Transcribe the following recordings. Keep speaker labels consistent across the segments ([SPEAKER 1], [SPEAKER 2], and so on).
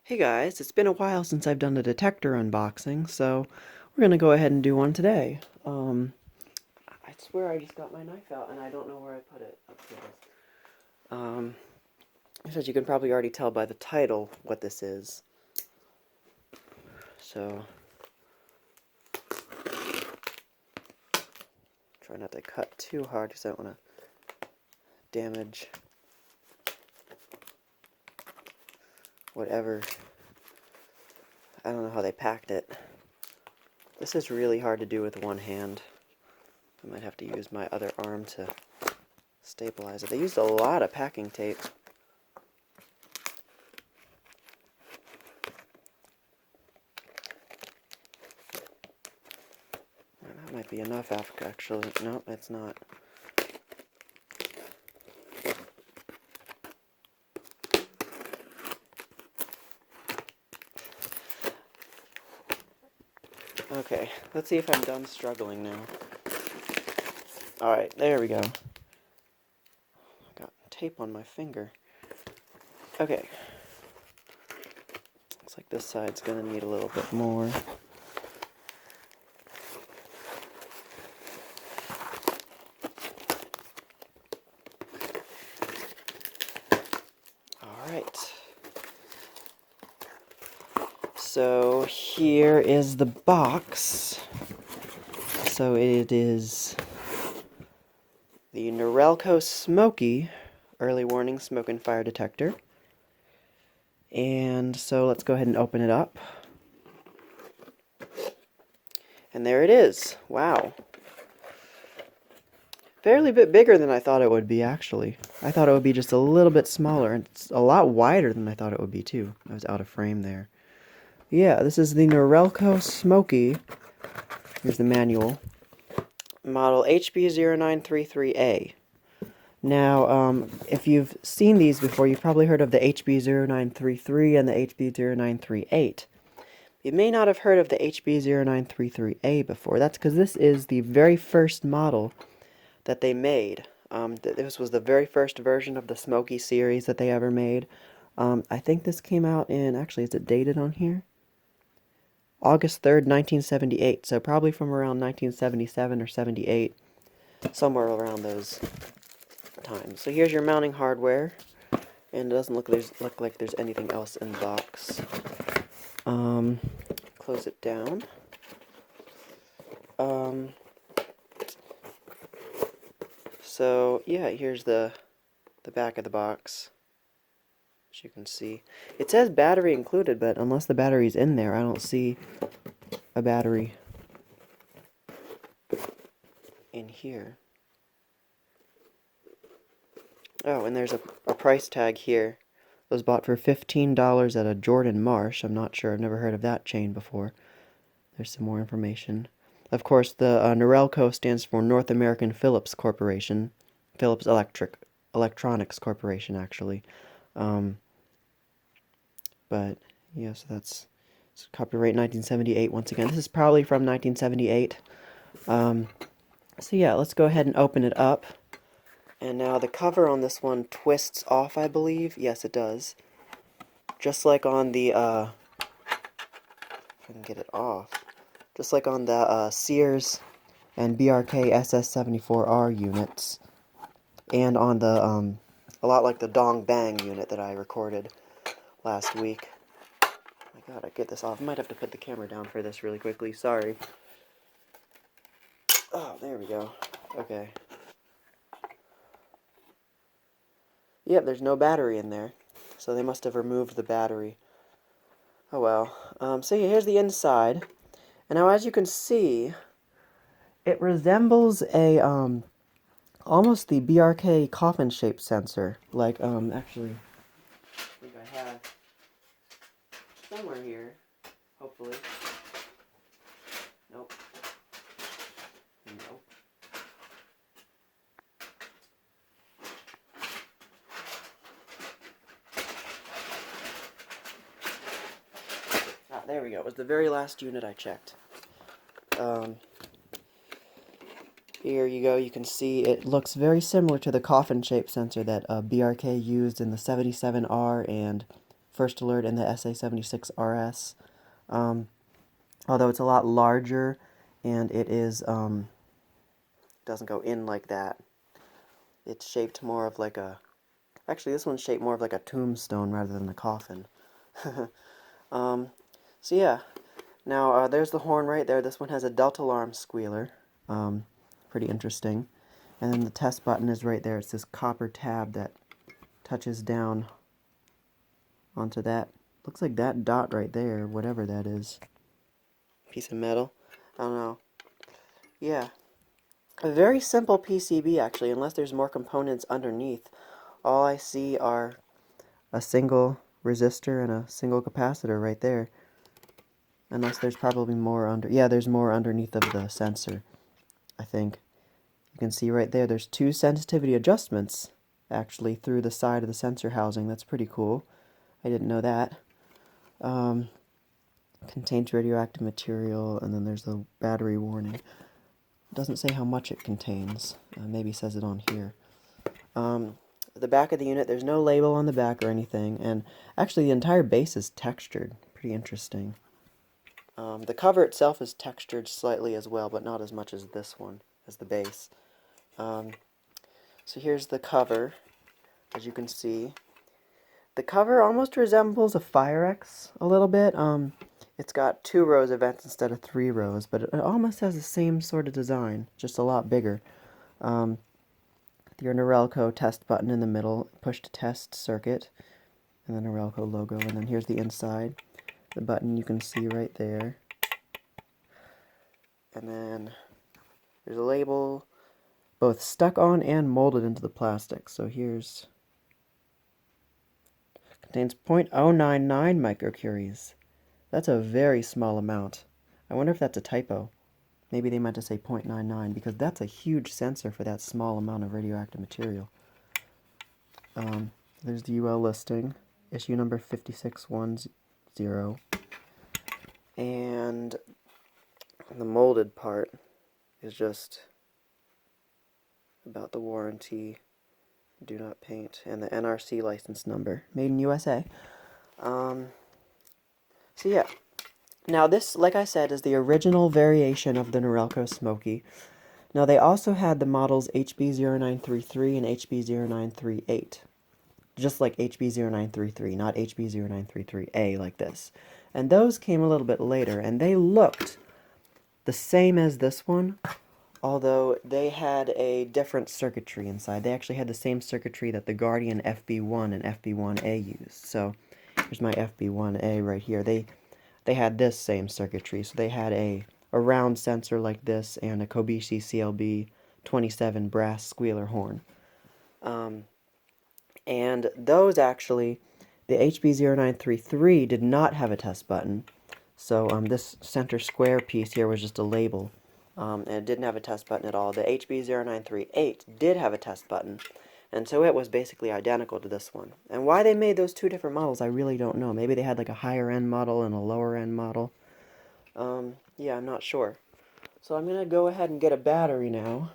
[SPEAKER 1] Hey guys, it's been a while since I've done a detector unboxing, so we're gonna go ahead and do one today. I swear I just got my knife out and I don't know where I put it. Upstairs. As you can probably already tell by the title what this is. So, try not to cut too hard because I don't want to damage whatever. I don't know how they packed it. This is really hard to do with one hand. I might have to use my other arm to stabilize it. They used a lot of packing tape. That might be enough, actually. No, it's not. Okay, let's see if I'm done struggling now. Alright, there we go. I got tape on my finger. Okay. Looks like this side's gonna need a little bit more. Alright. So here is the box. So it is the Norelco Smokey early warning smoke and fire detector. And so let's go ahead and open it up. And there it is. Wow. Fairly bit bigger than I thought it would be, actually. I thought it would be just a little bit smaller, and it's a lot wider than I thought it would be, too. I was out of frame there. Yeah, this is the Norelco Smokey. Here's the manual. Model HB-0933A. Now, if you've seen these before, you've probably heard of the HB-0933 and the HB-0938. You may not have heard of the HB-0933A before. That's because this is the very first model that they made. This was the very first version of the Smokey series that they ever made. I think this came out in, actually, is it dated on here? August 3rd, 1978, so probably from around 1977 or 78, somewhere around those times. So here's your mounting hardware, and it doesn't look like there's anything else in the box. Close it down. So yeah, here's the back of the box. As you can see, it says battery included, but unless the battery's in there, I don't see a battery in here. Oh, and there's a price tag here. It was bought for $15 at a Jordan Marsh. I'm not sure. I've never heard of that chain before. There's some more information. Of course, the Norelco stands for North American Philips Corporation. Philips Electronics Corporation, actually. But, yeah, so that's copyright 1978 once again. This is probably from 1978. So yeah, let's go ahead and open it up. And now the cover on this one twists off, I believe. Yes, it does. Just like on the, if I can get it off. Just like on the Sears and BRK SS74R units. And on the, a lot like the Dong Bang unit that I recorded last week. Oh my god, I get this off. I might have to put the camera down for this really quickly. Sorry. Oh, there we go. Okay. Yep, there's no battery in there. So they must have removed the battery. Oh well. So yeah, here's the inside. And now as you can see, it resembles a, almost the BRK coffin-shaped sensor. Like, actually, I think I have somewhere here, hopefully. Nope. Nope. Ah, there we go. It was the very last unit I checked. Here you go. You can see it looks very similar to the coffin-shaped sensor that BRK used in the 77R and first alert in the SA76RS. Although it's a lot larger, and it is doesn't go in like that. It's shaped more of like a... Actually, this one's shaped more of like a tombstone rather than a coffin. So yeah. Now, there's the horn right there. This one has a Delta-Larm squealer. Pretty interesting. And then the test button is right there. It's this copper tab that touches down onto that. Looks like that dot right there, whatever that is. Piece of metal. I don't know. Yeah. A very simple PCB, actually, unless there's more components underneath. All I see are a single resistor and a single capacitor right there. Unless there's probably more under... Yeah, there's more underneath of the sensor, I think. You can see right there, there's 2 sensitivity adjustments, actually, through the side of the sensor housing. That's pretty cool. I didn't know that. Contains radioactive material, and then there's the battery warning. It doesn't say how much it contains. Maybe it says it on here. The back of the unit, there's no label on the back or anything, and actually the entire base is textured. Pretty interesting. The cover itself is textured slightly as well, but not as much as this one, as the base. So here's the cover, as you can see. The cover almost resembles a Firex a little bit. It's got 2 rows of vents instead of 3 rows, but it almost has the same sort of design, just a lot bigger. Your Norelco test button in the middle, push to test circuit, and the Norelco logo, and then here's the inside. The button you can see right there. And then there's a label, both stuck on and molded into the plastic. So here's... Contains 0.099 microcuries. That's a very small amount. I wonder if that's a typo. Maybe they meant to say 0.99, because that's a huge sensor for that small amount of radioactive material. There's the UL listing, issue number 5610. And the molded part is just about the warranty, do not paint, and the NRC license number, made in USA. So yeah. Now this, like I said, is the original variation of the Norelco Smokey. Now they also had the models HB-0933 and HB-0938. Just like HB-0933, not HB-0933A like this. And those came a little bit later, and they looked the same as this one, although they had a different circuitry inside. They actually had the same circuitry that the Guardion FB-1 and FB-1A used. So here's my FB-1A right here. They had this same circuitry. So they had a round sensor like this and a Kobishi CLB 27 brass squealer horn. And those actually, the HB-0933 did not have a test button. So this center square piece here was just a label. And it didn't have a test button at all. The HB-0938 did have a test button. And so it was basically identical to this one. And why they made those 2 different models, I really don't know. Maybe they had like a higher end model and a lower end model. Yeah, I'm not sure. So I'm going to go ahead and get a battery now.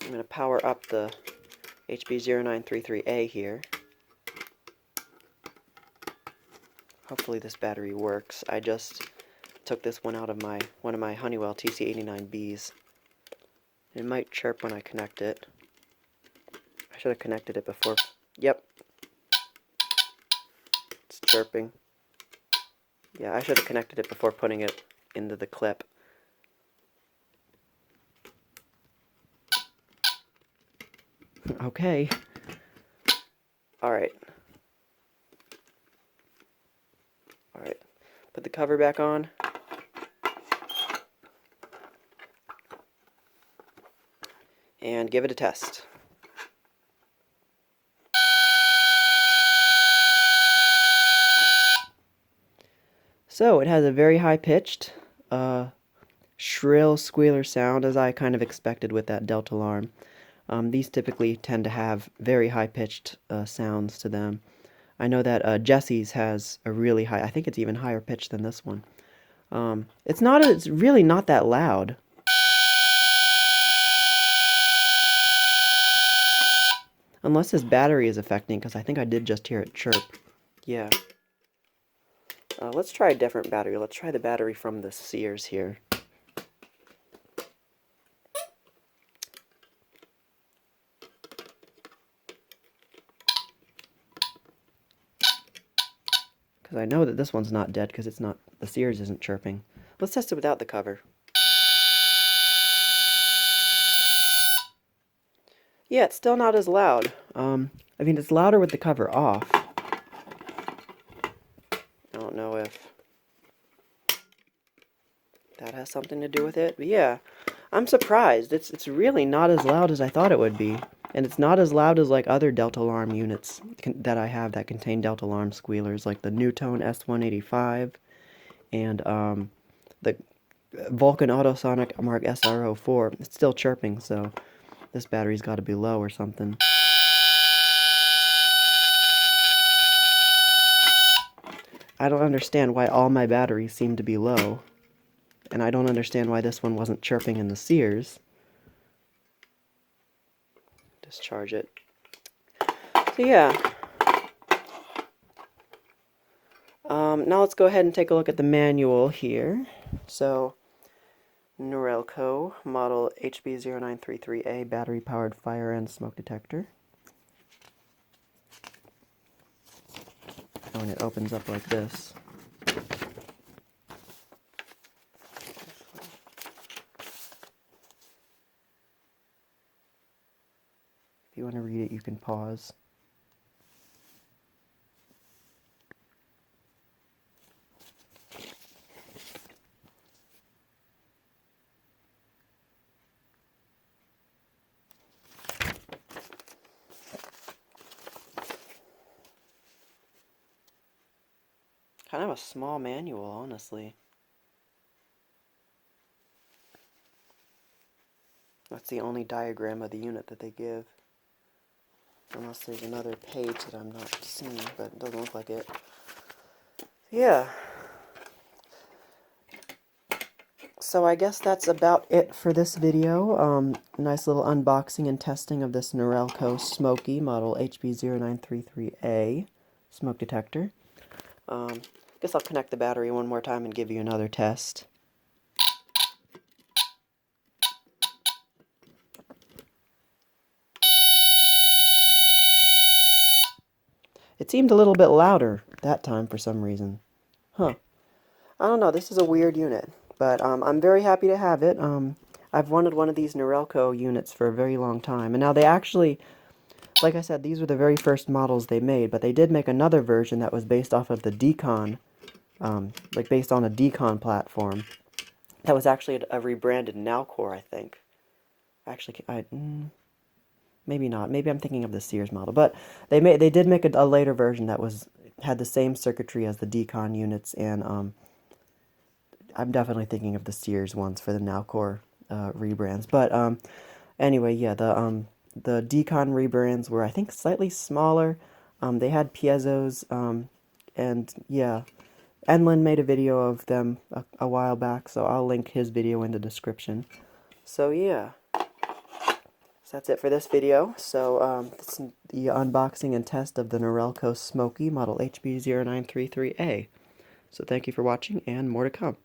[SPEAKER 1] I'm going to power up the HB-0933A here. Hopefully this battery works. I just took this one out of one of my Honeywell TC89Bs. It might chirp when I connect it. I should have connected it before. Yep. It's chirping. Yeah, I should have connected it before putting it into the clip. Okay. Alright. Alright. Put the cover back on. And give it a test. So, it has a very high-pitched, shrill squealer sound, as I kind of expected with that Delta-Larm. These typically tend to have very high-pitched sounds to them. I know that Jesse's has a really high, I think it's even higher pitched than this one. It's really not that loud. Unless this battery is affecting, because I think I did just hear it chirp. Yeah. Let's try a different battery. Let's try the battery from the Sears here. Because I know that this one's not dead because it's not, the Sears isn't chirping. Let's test it without the cover. Yeah, it's still not as loud. I mean, it's louder with the cover off. I don't know if that has something to do with it, but yeah, I'm surprised. It's really not as loud as I thought it would be. And it's not as loud as like other Delta-Larm units that I have that contain Delta-Larm squealers, like the Newtone S185 and the Vulcan Autosonic Mark SR04. It's still chirping, so this battery's got to be low or something. I don't understand why all my batteries seem to be low. And I don't understand why this one wasn't chirping in the Sears. Discharge it. So yeah. Now let's go ahead and take a look at the manual here. So, Norelco model HB-0933A battery-powered fire and smoke detector. Oh, and it opens up like this. If you want to read it, you can pause. Kind of a small manual, honestly. That's the only diagram of the unit that they give. Unless there's another page that I'm not seeing, but it doesn't look like it. Yeah. So I guess that's about it for this video. Nice little unboxing and testing of this Norelco Smokey model HB-0933A smoke detector. Guess I'll connect the battery one more time and give you another test. It seemed a little bit louder that time for some reason. Huh. I don't know, this is a weird unit, but I'm very happy to have it. I've wanted one of these Norelco units for a very long time, and now they actually, like I said, these were the very first models they made, but they did make another version that was based off of the Dicon, like based on a Dicon platform. That was actually a rebranded Nowcore, I think. Actually, maybe not. Maybe I'm thinking of the Sears model, but they did make a later version that had the same circuitry as the Dicon units, and I'm definitely thinking of the Sears ones for the Nowcore rebrands. But anyway, yeah, the Dicon rebrands were, I think, slightly smaller. They had piezos, and yeah, Enlin made a video of them a while back, so I'll link his video in the description. So yeah, so that's it for this video. So this is the unboxing and test of the Norelco Smokey model HB-0933A. So thank you for watching, and more to come.